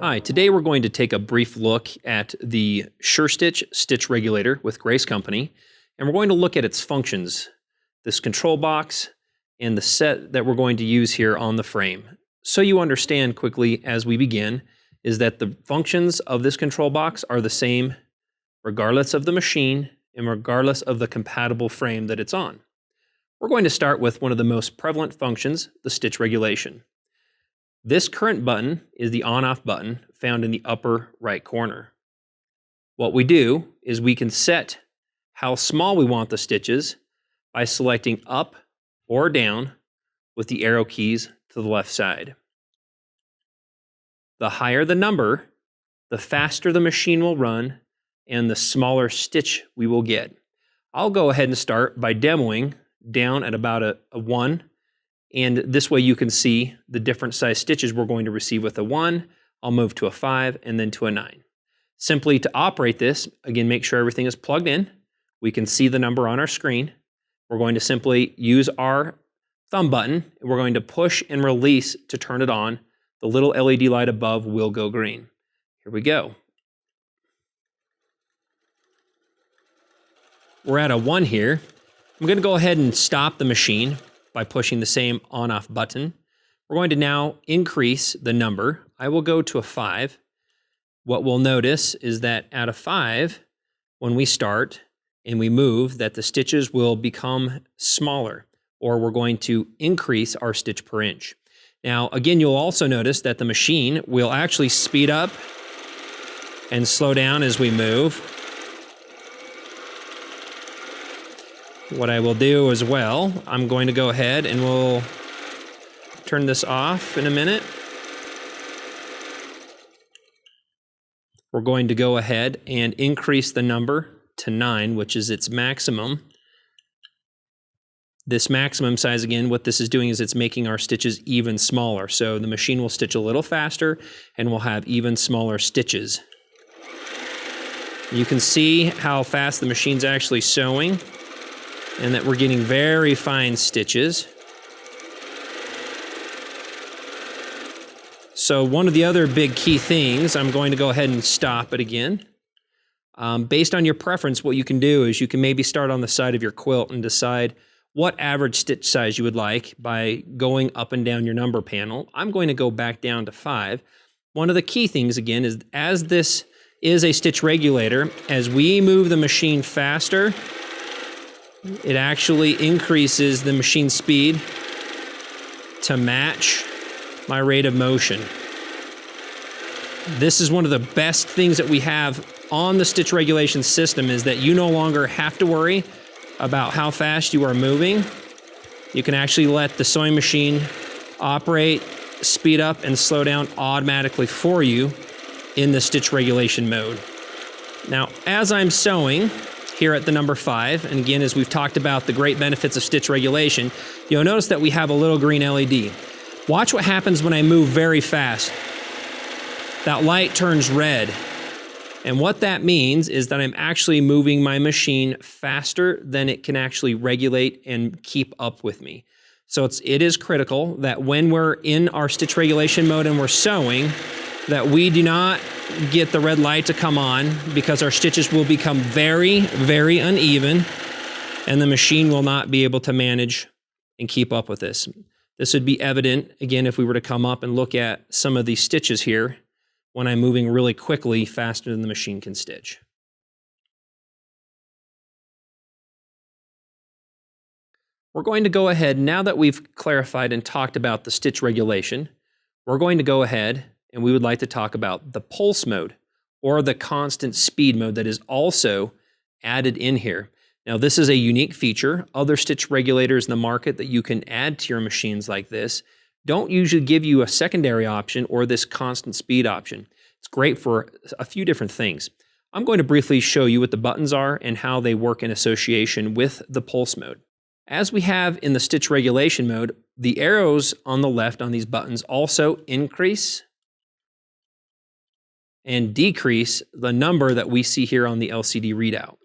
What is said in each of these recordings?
Hi, today we're going to take a brief look at the SureStitch Stitch Regulator with Grace Company, and we're going to look at its functions, this control box, and the set that we're going to use here on the frame. So you understand quickly as we begin is that the functions of this control box are the same regardless of the machine and regardless of the compatible frame that it's on. We're going to start with one of the most prevalent functions, the stitch regulation. This current button is the on-off button found in the upper right corner. What we do is we can set how small we want the stitches by selecting up or down with the arrow keys to the left side. The higher the number, the faster the machine will run and the smaller stitch we will get. I'll go ahead and start by demoing down at about a 1. And this way you can see the different size stitches we're going to receive with a 1. I'll move to a 5 and then to a 9. Simply to operate this, again, make sure everything is plugged in. We can see the number on our screen. We're going to simply use our thumb button. And we're going to push and release to turn it on. The little LED light above will go green. Here we go. We're at a 1 here. I'm going to go ahead and stop the machine by pushing the same on-off button. We're going to now increase the number. I will go to a 5. What we'll notice is that at a 5, when we start and we move, that the stitches will become smaller, or we're going to increase our stitch per inch. Now, again, you'll also notice that the machine will actually speed up and slow down as we move. What I will do as well, I'm going to go ahead and we'll turn this off in a minute. We're going to go ahead and increase the number to 9, which is its maximum. This maximum size, again, what this is doing is it's making our stitches even smaller. So the machine will stitch a little faster and we'll have even smaller stitches. You can see how fast the machine's actually sewing, and that we're getting very fine stitches. So one of the other big key things, I'm going to go ahead and stop it again. Based on your preference, what you can do is you can maybe start on the side of your quilt and decide what average stitch size you would like by going up and down your number panel. I'm going to go back down to 5. One of the key things, again, is as this is a stitch regulator, as we move the machine faster, it actually increases the machine speed to match my rate of motion. This is one of the best things that we have on the stitch regulation system, is that you no longer have to worry about how fast you are moving. You can actually let the sewing machine operate, speed up, and slow down automatically for you in the stitch regulation mode. Now, as I'm sewing here at the number 5, and again, as we've talked about the great benefits of stitch regulation, you'll notice that we have a little green LED. Watch what happens when I move very fast. That light turns red. And what that means is that I'm actually moving my machine faster than it can actually regulate and keep up with me. So it is critical that when we're in our stitch regulation mode and we're sewing, that we do not get the red light to come on, because our stitches will become very, very uneven and the machine will not be able to manage and keep up with this. This would be evident, again, if we were to come up and look at some of these stitches here when I'm moving really quickly, faster than the machine can stitch. We're going to go ahead, now that we've clarified and talked about the stitch regulation, we're going to go ahead and we would like to talk about the pulse mode, or the constant speed mode, that is also added in here. Now, this is a unique feature. Other stitch regulators in the market that you can add to your machines like this don't usually give you a secondary option or this constant speed option. It's great for a few different things. I'm going to briefly show you what the buttons are and how they work in association with the pulse mode. As we have in the stitch regulation mode, the arrows on the left on these buttons also increase and decrease the number that we see here on the LCD readout.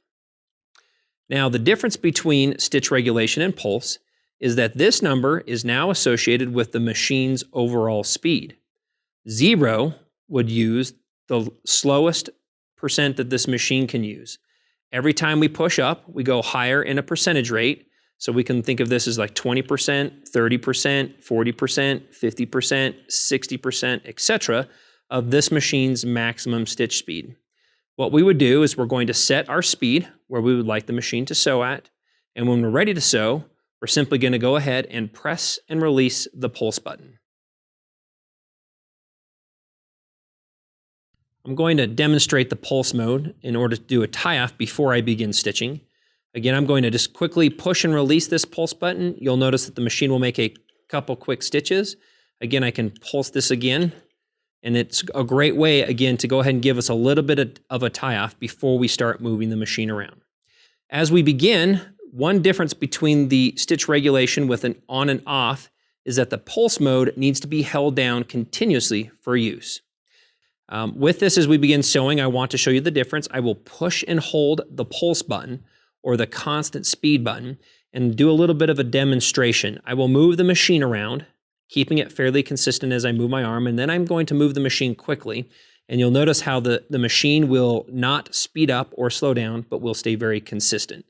Now, the difference between stitch regulation and pulse is that this number is now associated with the machine's overall speed. 0 would use the slowest percent that this machine can use. Every time we push up, we go higher in a percentage rate. So we can think of this as like 20%, 30%, 40%, 50%, 60%, etc. of this machine's maximum stitch speed. What we would do is we're going to set our speed where we would like the machine to sew at. And when we're ready to sew, we're simply going to go ahead and press and release the pulse button. I'm going to demonstrate the pulse mode in order to do a tie-off before I begin stitching. Again, I'm going to just quickly push and release this pulse button. You'll notice that the machine will make a couple quick stitches. Again, I can pulse this again, and it's a great way, again, to go ahead and give us a little bit of a tie-off before we start moving the machine around. As we begin, one difference between the stitch regulation with an on and off is that the pulse mode needs to be held down continuously for use. With this, as we begin sewing, I want to show you the difference. I will push and hold the pulse button or the constant speed button and do a little bit of a demonstration. I will move the machine around, keeping it fairly consistent as I move my arm, and then I'm going to move the machine quickly. And you'll notice how the machine will not speed up or slow down, but will stay very consistent.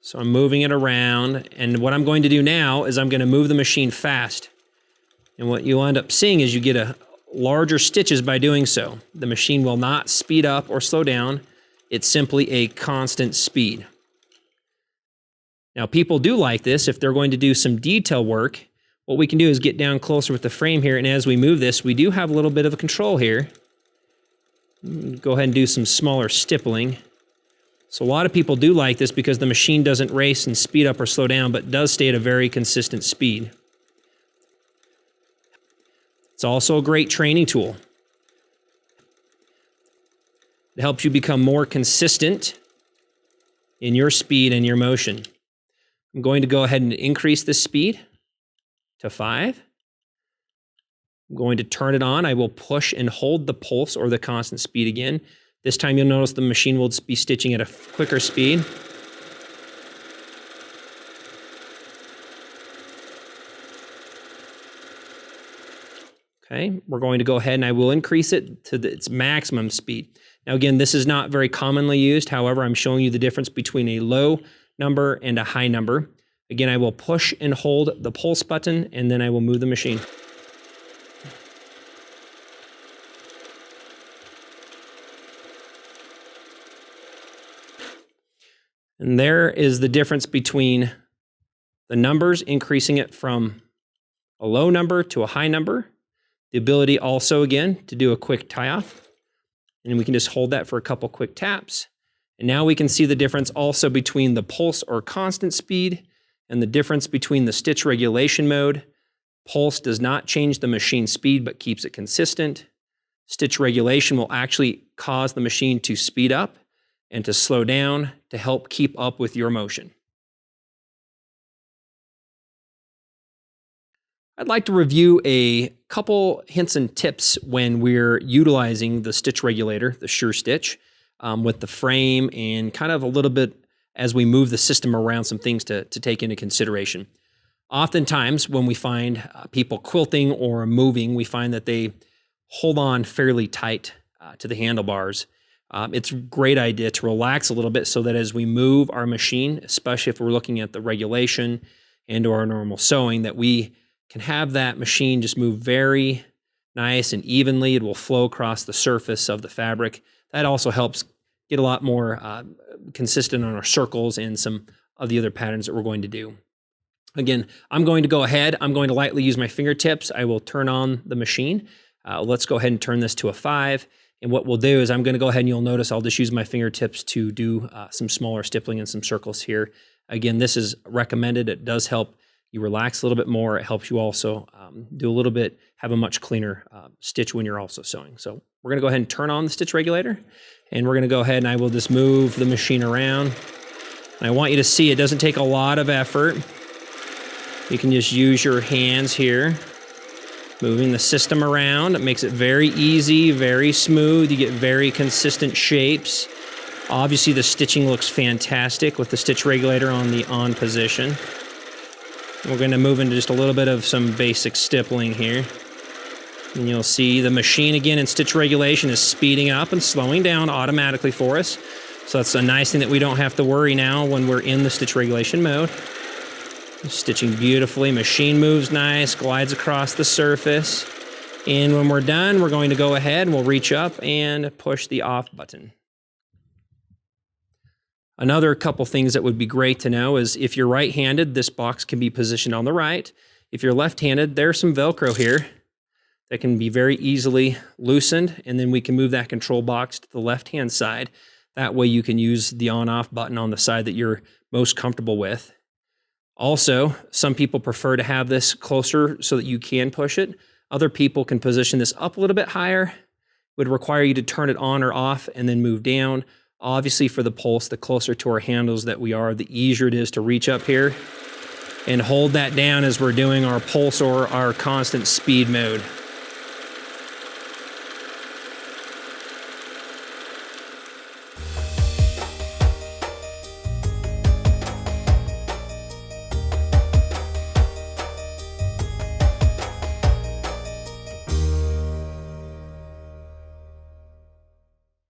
So I'm moving it around, and what I'm going to do now is I'm going to move the machine fast. And what you'll end up seeing is you get a larger stitches by doing so. The machine will not speed up or slow down. It's simply a constant speed. Now, people do like this if they're going to do some detail work. What we can do is get down closer with the frame here, and as we move this, we do have a little bit of a control here. Go ahead and do some smaller stippling. So a lot of people do like this because the machine doesn't race and speed up or slow down, but does stay at a very consistent speed. It's also a great training tool. It helps you become more consistent in your speed and your motion. I'm going to go ahead and increase the speed to 5. I'm going to turn it on. I will push and hold the pulse or the constant speed again. This time you'll notice the machine will be stitching at a quicker speed. Okay, we're going to go ahead and I will increase it to its maximum speed. Now again, this is not very commonly used. However, I'm showing you the difference between a low number and a high number. Again, I will push and hold the pulse button, and then I will move the machine. And there is the difference between the numbers, increasing it from a low number to a high number. The ability also, again, to do a quick tie-off. And we can just hold that for a couple quick taps. And now we can see the difference also between the pulse or constant speed and the difference between the stitch regulation mode. Pulse does not change the machine speed, but keeps it consistent. Stitch regulation will actually cause the machine to speed up and to slow down to help keep up with your motion. I'd like to review a couple hints and tips when we're utilizing the stitch regulator, the SureStitch, with the frame and kind of a little bit as we move the system around, some things to take into consideration. Oftentimes when we find people quilting or moving, we find that they hold on fairly tight to the handlebars. It's a great idea to relax a little bit so that as we move our machine, especially if we're looking at the regulation and or our normal sewing, that we can have that machine just move very nice and evenly. It will flow across the surface of the fabric. That also helps get a lot more consistent on our circles and some of the other patterns that we're going to do. Again, I'm going to go ahead. I'm going to lightly use my fingertips. I will turn on the machine. Let's go ahead and turn this to a 5. And what we'll do is I'm going to go ahead and you'll notice I'll just use my fingertips to do some smaller stippling and some circles here. Again, this is recommended. It does help you relax a little bit more. It helps you also do a little bit, have a much cleaner stitch when you're also sewing. So we're gonna go ahead and turn on the stitch regulator, and we're gonna go ahead and I will just move the machine around. And I want you to see it doesn't take a lot of effort. You can just use your hands here, moving the system around. It makes it very easy, very smooth. You get very consistent shapes. Obviously the stitching looks fantastic with the stitch regulator on the on position. We're going to move into just a little bit of some basic stippling here. And you'll see the machine again in stitch regulation is speeding up and slowing down automatically for us. So that's a nice thing that we don't have to worry now when we're in the stitch regulation mode. Stitching beautifully, machine moves nice, glides across the surface. And when we're done, we're going to go ahead and we'll reach up and push the off button. Another couple things that would be great to know is if you're right-handed, this box can be positioned on the right. If you're left-handed, there's some Velcro here that can be very easily loosened, and then we can move that control box to the left-hand side. That way you can use the on-off button on the side that you're most comfortable with. Also, some people prefer to have this closer so that you can push it. Other people can position this up a little bit higher. It would require you to turn it on or off and then move down. Obviously for the pulse, the closer to our handles that we are, the easier it is to reach up here and hold that down as we're doing our pulse or our constant speed mode.